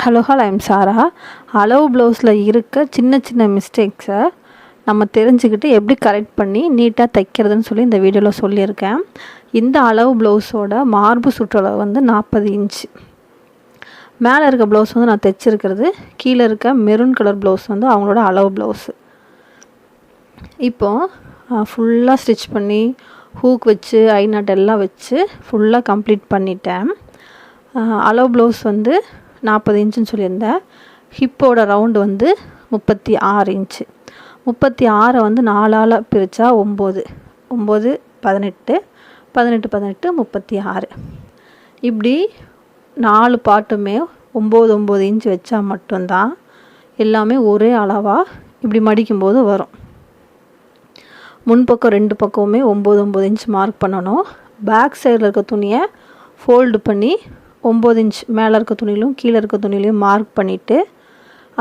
Hello I'm சாரா. அளவு ப்ளவுஸில் இருக்க சின்ன சின்ன மிஸ்டேக்ஸை நம்ம தெரிஞ்சுக்கிட்டு எப்படி கரெக்ட் பண்ணி நீட்டாக தைக்கிறதுன்னு சொல்லி இந்த வீடியோவில் சொல்லியிருக்கேன். இந்த அளவு ப்ளவுஸோட மார்பு சுற்றளவு வந்து 40 இன்ச்சு. மேலே இருக்க ப்ளவுஸ் வந்து நான் தைச்சிருக்கிறது. கீழே இருக்க மெரூன் கலர் ப்ளவுஸ் வந்து அவங்களோட அளவு ப்ளவுஸு. இப்போது ஃபுல்லாக ஸ்டிச் பண்ணி ஹூக் வச்சு ஐ நாட் எல்லாம் வச்சு ஃபுல்லாக கம்ப்ளீட் பண்ணிட்டேன். அளவு ப்ளவுஸ் வந்து 40 இன்ச்சுன்னு சொல்லியிருந்தேன். ஹிப்போட ரவுண்டு வந்து 36 இன்ச்சு. 36 வந்து 4ஆல் பிரித்தா 9, 9 18, 18 18 36. இப்படி 4 பாட்டுமே 9 9 இன்ச்சு வச்சா மட்டும்தான் எல்லாமே ஒரே அளவாக இப்படி மடிக்கும்போது வரும். முன்பக்கம் 2 பக்கமுமே 9 9 இன்ச் மார்க் பண்ணணும். பேக் சைடில் இருக்க துணியை ஃபோல்டு பண்ணி 9 இன்ச் மேலே இருக்க துணியிலும் கீழே இருக்க துணியிலையும் மார்க் பண்ணிவிட்டு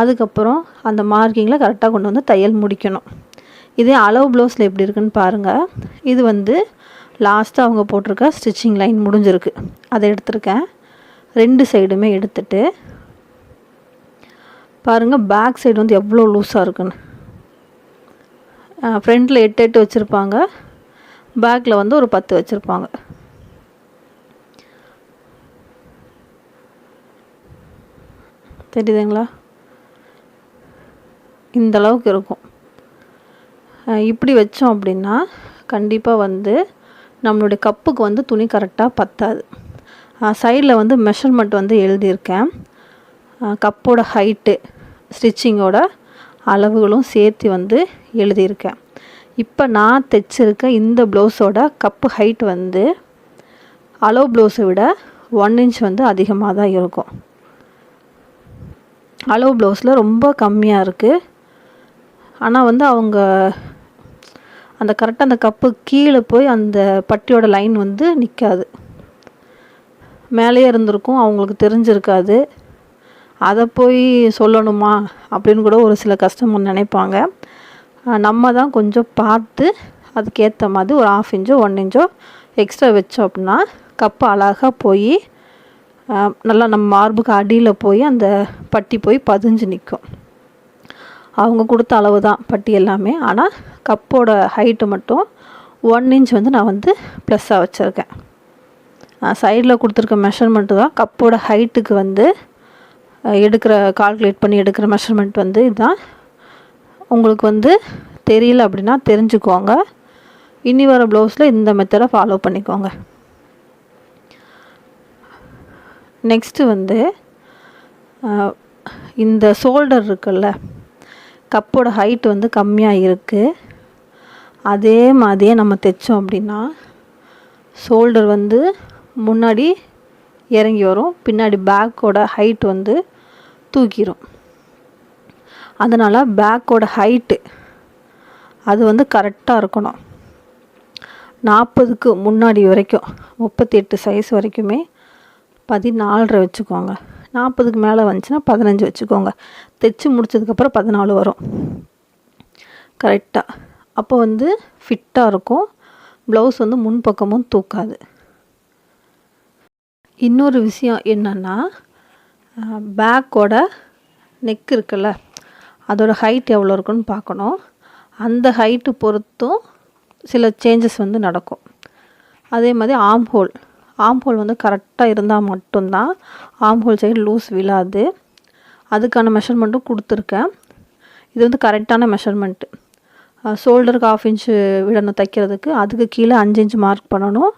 அதுக்கப்புறம் அந்த மார்க்கிங்கில் கரெக்டாக கொண்டு வந்து தையல் முடிக்கணும். இதே அளவு ப்ளவுஸில் எப்படி இருக்குன்னு பாருங்கள். இது வந்து லாஸ்ட்டாக அவங்க போட்டிருக்க ஸ்டிச்சிங் லைன் முடிஞ்சிருக்கு. அதை எடுத்திருக்கேன். 2 சைடுமே எடுத்துட்டு பாருங்கள் பேக் சைடு வந்து எவ்வளோ லூஸாக இருக்குன்னு. ஃப்ரண்ட்டில் 8 8 வச்சுருப்பாங்க, பேக்கில் வந்து ஒரு 10 வச்சுருப்பாங்க. தெரியுதுங்களா? இந்த அளவுக்கு இருக்கும். இப்படி வச்சோம் அப்படின்னா கண்டிப்பாக வந்து நம்மளுடைய கப்புக்கு வந்து துணி கரெக்டாக பத்தாது. சைடில் வந்து மெஷர்மெண்ட் வந்து எழுதியிருக்கேன். கப்போட ஹைட்டு ஸ்டிச்சிங்கோட அளவுகளும் சேர்த்து வந்து எழுதியிருக்கேன். இப்போ நான் தைச்சிருக்க இந்த ப்ளவுஸோட கப்பு ஹைட் வந்து அளவு ப்ளவுஸை விட 1 இன்ச் வந்து அதிகமாக தான் இருக்கும். அளவு ப்ளவுஸில் ரொம்ப கம்மியாக இருக்குது. ஆனால் வந்து அவங்க அந்த கரெக்டாக அந்த கப்பு கீழே போய் அந்த பட்டியோட லைன் வந்து நிற்காது. மேலேயே இருந்திருக்கும், அவங்களுக்கு தெரிஞ்சிருக்காது. அதை போய் சொல்லணுமா அப்படின்னு கூட ஒரு சில கஸ்டமர் நினைப்பாங்க. நம்ம தான் கொஞ்சம் பார்த்து அதுக்கேற்ற மாதிரி ஒரு 1/2 இன்ச்சோ 1 இன்ச்சோ எக்ஸ்ட்ரா வச்சோம் அப்படின்னா கப்பு அழகாக போய் நல்லா நம்ம மார்புக்கு அடியில் போய் அந்த பட்டி போய் பதிஞ்சு நிற்கும். அவங்க கொடுத்த அளவு தான் பட்டி எல்லாமே. ஆனால் கப்போட ஹைட்டு மட்டும் 1 இன்ச் வந்து நான் வந்து ப்ளஸ்ஸாக வச்சுருக்கேன். சைடில் கொடுத்துருக்க மெஷர்மெண்ட்டு தான் கப்போட ஹைட்டுக்கு வந்து கால்குலேட் பண்ணி எடுக்கிற மெஷர்மெண்ட் வந்து இதுதான். உங்களுக்கு வந்து தெரியல அப்படின்னா தெரிஞ்சுக்கோங்க. இனி வர ப்ளவுஸில் இந்த மெத்தடை ஃபாலோ பண்ணிக்கோங்க. நெக்ஸ்ட்டு வந்து இந்த ஷோல்டர் இருக்குல்ல, கப்போட ஹைட் வந்து கம்மியாக இருக்குது. அதே மாதிரியே நம்ம தைச்சோம் அப்படின்னா ஷோல்டர் வந்து முன்னாடி இறங்கி வரும், பின்னாடி பேக்கோட ஹைட் வந்து தூக்கிடும். அதனால் பேக்கோட ஹைட்டு அது வந்து கரெக்டாக இருக்கணும். 40க்கு முன்னாடி வரைக்கும் 38 சைஸ் வரைக்குமே 14.5 வச்சுக்கோங்க. 40க்கு மேலே வந்துச்சுன்னா 15 வச்சுக்கோங்க. தைச்சி முடிச்சதுக்கப்புறம் 14 வரும் கரெக்டாக. அப்போ வந்து ஃபிட்டாக இருக்கும். ப்ளவுஸ் வந்து முன்பக்கமும் தூக்காது. இன்னொரு விஷயம் என்னென்னா, பேக்கோட நெக் இருக்குல்ல, அதோட ஹைட் எவ்வளோ இருக்குன்னு பார்க்கணும். அந்த ஹைட்டு பொறுத்தும் சில சேஞ்சஸ் வந்து நடக்கும். அதே மாதிரி ஆம் ஹோல் வந்து கரெக்டாக இருந்தால் மட்டும்தான் ஆம் ஹோல் சைடு லூஸ் விழாது. அதுக்கான மெஷர்மெண்ட்டும் கொடுத்துருக்கேன். இது வந்து கரெக்டான மெஷர்மெண்ட்டு. ஷோல்டருக்கு 1/2 இன்ச்சு விடணும் தைக்கிறதுக்கு. அதுக்கு கீழே 5 இன்ச் மார்க் பண்ணணும்.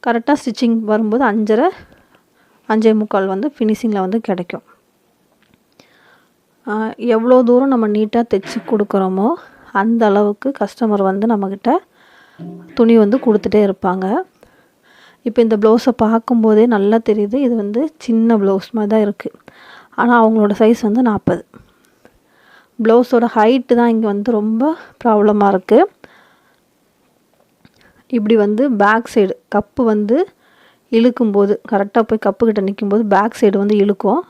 கரெக்டாக ஸ்டிச்சிங் வரும்போது 5.5 5.25 வந்து ஃபினிஷிங்கில் வந்து கிடைக்கும். எவ்வளோ தூரம் நம்ம நீட்டாக தைச்சி கொடுக்குறோமோ அந்த அளவுக்கு கஸ்டமர் வந்து நம்மக்கிட்ட துணி வந்து கொடுத்துட்டே இருப்பாங்க. இப்போ இந்த ப்ளவுஸை பார்க்கும்போதே நல்லா தெரியுது, இது வந்து சின்ன ப்ளவுஸ் மாதிரி தான் இருக்குது. ஆனால் அவங்களோட சைஸ் வந்து 40. ப்ளவுஸோட ஹைட்டு தான் இங்கே வந்து ரொம்ப ப்ராப்ளமாக இருக்குது. இப்படி வந்து பேக் சைடு கப்பு வந்து இழுக்கும்போது கரெக்டாக போய் கப்புக்கிட்ட நிற்கும்போது பேக் சைடு வந்து இழுக்கும்,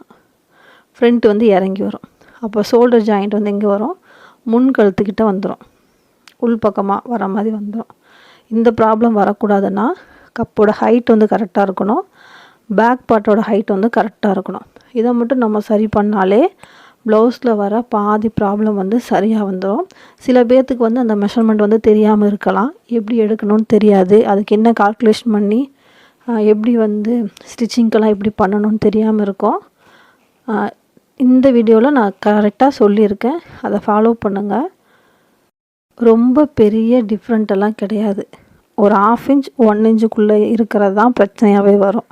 ஃப்ரண்ட் வந்து இறங்கி வரும். அப்போ ஷோல்டர் ஜாயிண்ட் வந்து எங்கே வரும், முன் கழுத்துக்கிட்ட வந்துடும், உள் பக்கமாக வர மாதிரி வந்துடும். இந்த ப்ராப்ளம் வரக்கூடாதுன்னா கப்போட ஹைட் வந்து கரெக்டாக இருக்கணும். பேக் பார்ட்டோட ஹைட் வந்து கரெக்டாக இருக்கணும். இதை மட்டும் நம்ம சரி பண்ணாலே ப்ளவுஸில் வர பாதி ப்ராப்ளம் வந்து சரியாக வந்துடும். சில பேர்த்துக்கு வந்து அந்த மெஷர்மெண்ட் வந்து தெரியாமல் இருக்கலாம், எப்படி எடுக்கணும்னு தெரியாது, அதுக்கு என்ன கால்குலேஷன் பண்ணி எப்படி வந்து ஸ்டிச்சிங்க்கெல்லாம் எப்படி பண்ணணும்னு தெரியாமல் இருக்கும். இந்த வீடியோவில் நான் கரெக்டாக சொல்லியிருக்கேன், அதை ஃபாலோ பண்ணுங்கள். ரொம்ப பெரிய டிஃப்ரெண்ட்டெல்லாம் கிடையாது. ஒரு 1/2 இன்ச் 1 இன்ச்சுக்குள்ளே இருக்கிறது தான் பிரச்சனையாகவே வரும்.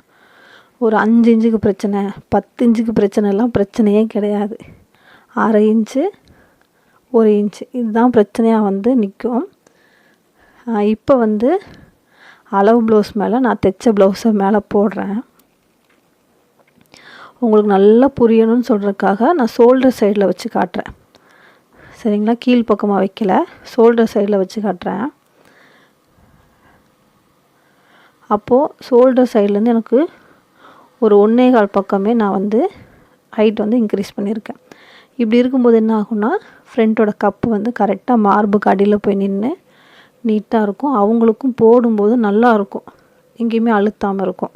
ஒரு 5 இன்ச்சுக்கு பிரச்சனை, 10 இன்ச்சுக்கு பிரச்சனைலாம் பிரச்சனையே கிடையாது. 1/2 இன்ச்சு 1 இன்ச்சு இதுதான் பிரச்சனையாக வந்து நிற்கும். இப்போ வந்து அளவு ப்ளவுஸ் மேலே நான் தைச்ச ப்ளவுஸை மேலே போடுறேன். உங்களுக்கு நல்லா புரியணும்னு சொல்கிறதுக்காக நான் ஷோல்டர் சைடில் வச்சு காட்டுறேன். சரிங்களா, கீழ் பக்கமாக வைக்கல, ஷோல்டர் சைடில் வச்சு காட்டுறேன். அப்போது ஷோல்டர் சைட்லேருந்து எனக்கு ஒரு 1.25 பக்கமே நான் வந்து ஹைட் வந்து இன்க்ரீஸ் பண்ணியிருக்கேன். இப்படி இருக்கும்போது என்ன ஆகும்னா, ஃப்ரண்ட்டோட கப்பு வந்து கரெக்டாக மார்புக்கு அடியில் போய் நின்று நீட்டாக இருக்கும். அவங்களுக்கும் போடும்போது நல்லாயிருக்கும், எங்கேயுமே அழுத்தாமல் இருக்கும்.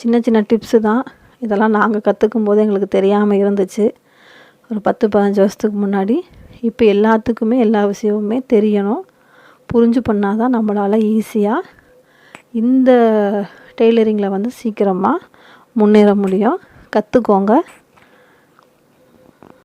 சின்ன சின்ன டிப்ஸு தான் இதெல்லாம். நாங்கள் கற்றுக்கும் போது எங்களுக்கு தெரியாமல் இருந்துச்சு ஒரு 10-15 வருஷத்துக்கு முன்னாடி. இப்போ எல்லாத்துக்குமே எல்லா விஷயமுமே தெரியணும், புரிஞ்சு பண்ணால் தான் நம்மளால் ஈஸியாக இந்த டெய்லரிங்கில் வந்து சீக்கிரமாக முன்னேற முடியும். கற்றுக்கோங்க.